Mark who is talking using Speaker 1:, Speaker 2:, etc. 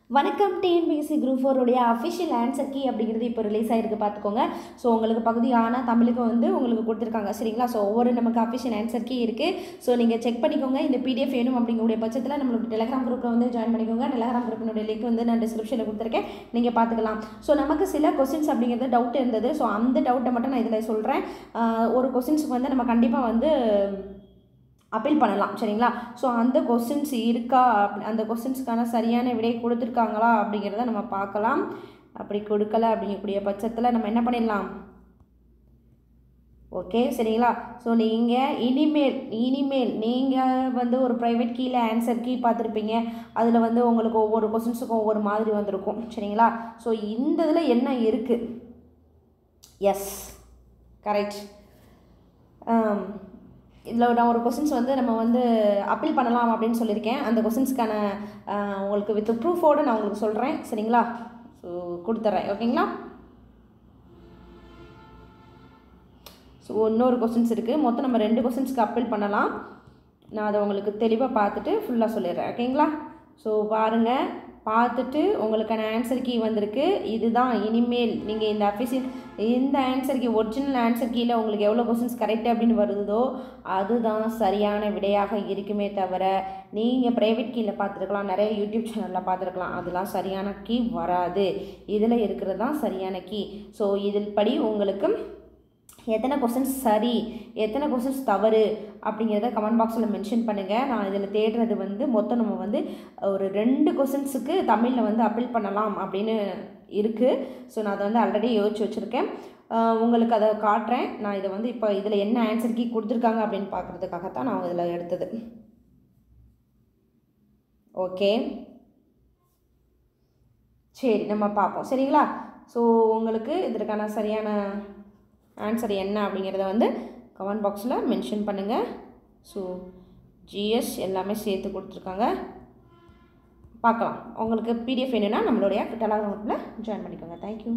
Speaker 1: வணக்கம். TNPSC group 4 உடைய official answer key அப்படிங்கிறது இப்போ ரிலீஸ் ஆகிருக்கு பார்த்துக்கோங்க. ஸோ உங்களுக்கு பகுதி ஆனால் தமிழுக்கு வந்து உங்களுக்கு கொடுத்துருக்காங்க சரிங்களா. ஸோ ஒவ்வொரு நமக்கு அஃபிஷியல் ஆன்சர் கீ இருக்குது. ஸோ நீங்கள் செக் பண்ணிக்கோங்க. இந்த பிடிஎஃப் வேணும் அப்படிங்கக்கூடிய பட்சத்தில் நம்மளோட டெலகிராம் குரூப்பில் வந்து ஜாயின் பண்ணிக்கோங்க. டெலகிராம் குரூப்பினுடைய லிங்க் வந்து நான் டிஸ்கிரிப்ஷனில் கொடுத்துருக்கேன், நீங்கள் பார்த்துக்கலாம். ஸோ நமக்கு சில கொஸ்டின்ஸ் அப்படிங்கிறது டவுட் இருந்தது. ஸோ அந்த டவுட்டை மட்டும் நான் இதில் சொல்கிறேன். ஒரு கொஸ்டின்ஸுக்கு வந்து நம்ம கண்டிப்பாக வந்து அப்பீல் பண்ணலாம் சரிங்களா. ஸோ அந்த கொஸ்டின்ஸ் இருக்கா, அந்த கொஸ்டின்ஸ்க்கான சரியான விடை கொடுத்துருக்காங்களா அப்படிங்கிறத நம்ம பார்க்கலாம். அப்படி கொடுக்கல அப்படிங்கக்கூடிய பட்சத்தில் நம்ம என்ன பண்ணிடலாம், ஓகே சரிங்களா. ஸோ நீங்கள் இனிமேல் நீங்கள் வந்து ஒரு ப்ரைவேட் கீழே ஆன்சர் கீ பார்த்துருப்பீங்க. அதில் வந்து உங்களுக்கு ஒவ்வொரு கொஸ்டின்ஸுக்கும் ஒவ்வொரு மாதிரி வந்திருக்கும் சரிங்களா. ஸோ இந்த இதில் என்ன இருக்குது, எஸ் கரெக்ட். இதில் நான் ஒரு கொஸ்டின்ஸ் வந்து நம்ம வந்து அப்பீல் பண்ணலாம் அப்படின்னு சொல்லியிருக்கேன். அந்த கொஸ்டின்ஸ்க்கான உங்களுக்கு வித் ப்ரூஃபோடு நான் உங்களுக்கு சொல்கிறேன் சரிங்களா. ஸோ கொடுத்துட்றேன் ஓகேங்களா. ஸோ இன்னொரு கொஸ்டின்ஸ் இருக்குது. மொத்தம் நம்ம 2 கொஸ்டின்ஸ்க்கு அப்பீல் பண்ணலாம். நான் அதை உங்களுக்கு தெளிவாக பார்த்துட்டு ஃபுல்லாக சொல்லிடுறேன் ஓகேங்களா. ஸோ பாருங்கள், பார்த்துட்டு உங்களுக்கான ஆன்சர் கீ வந்திருக்கு. இதுதான் இனிமேல் நீங்கள் இந்த ஆன்சர் கீ ஒரிஜினல் ஆன்சர் கீழே உங்களுக்கு எவ்வளோ கொஸ்டின்ஸ் கரெக்ட் அப்படின்னு வருதோ அதுதான் சரியான விடையாக இருக்குமே தவிர நீங்கள் ப்ரைவேட் கீழே பார்த்துருக்கலாம், நிறைய யூடியூப் சேனலில் பார்த்துருக்கலாம், அதெல்லாம் சரியான கீ வராது. இதில் இருக்கிறது தான் சரியான கீ. ஸோ இதில் படி உங்களுக்கு எத்தனை கொஸ்டின்ஸ் சரி, எத்தனை கொஸ்டின்ஸ் தவறு அப்படிங்கிறத கமெண்ட் பாக்ஸில் மென்ஷன் பண்ணுங்கள். நான் இதில் தேடுறது வந்து மொத்தம் நம்ம வந்து ஒரு 2 கொஸ்டின்ஸுக்கு தமிழில் வந்து அப்பீல் பண்ணலாம் அப்படின்னு இருக்குது. ஸோ நான் அதை வந்து ஆல்ரெடி யோசிச்சு வச்சுருக்கேன், உங்களுக்கு அதை காட்டுறேன். நான் இதை வந்து இப்போ இதில் என்ன ஆன்சர் கீ கொடுத்துருக்காங்க அப்படின்னு பார்க்குறதுக்காகத்தான் நான் இதில் எடுத்தது. ஓகே சரி, நம்ம பார்ப்போம் சரிங்களா. ஸோ உங்களுக்கு இதற்கான சரியான ஆன்சர் என்ன அப்படிங்கிறத வந்து கமெண்ட் பாக்ஸில் மென்ஷன் பண்ணுங்கள். ஸோ ஜிஎஸ் எல்லாமே சேர்த்து கொடுத்துருக்காங்க, பார்க்கலாம். உங்களுக்கு பிடிஎஃப் வேணும்னா நம்மளுடைய டெலகிராம் குரூப்பில் ஜாயின் பண்ணிக்கோங்க. தேங்க்யூ.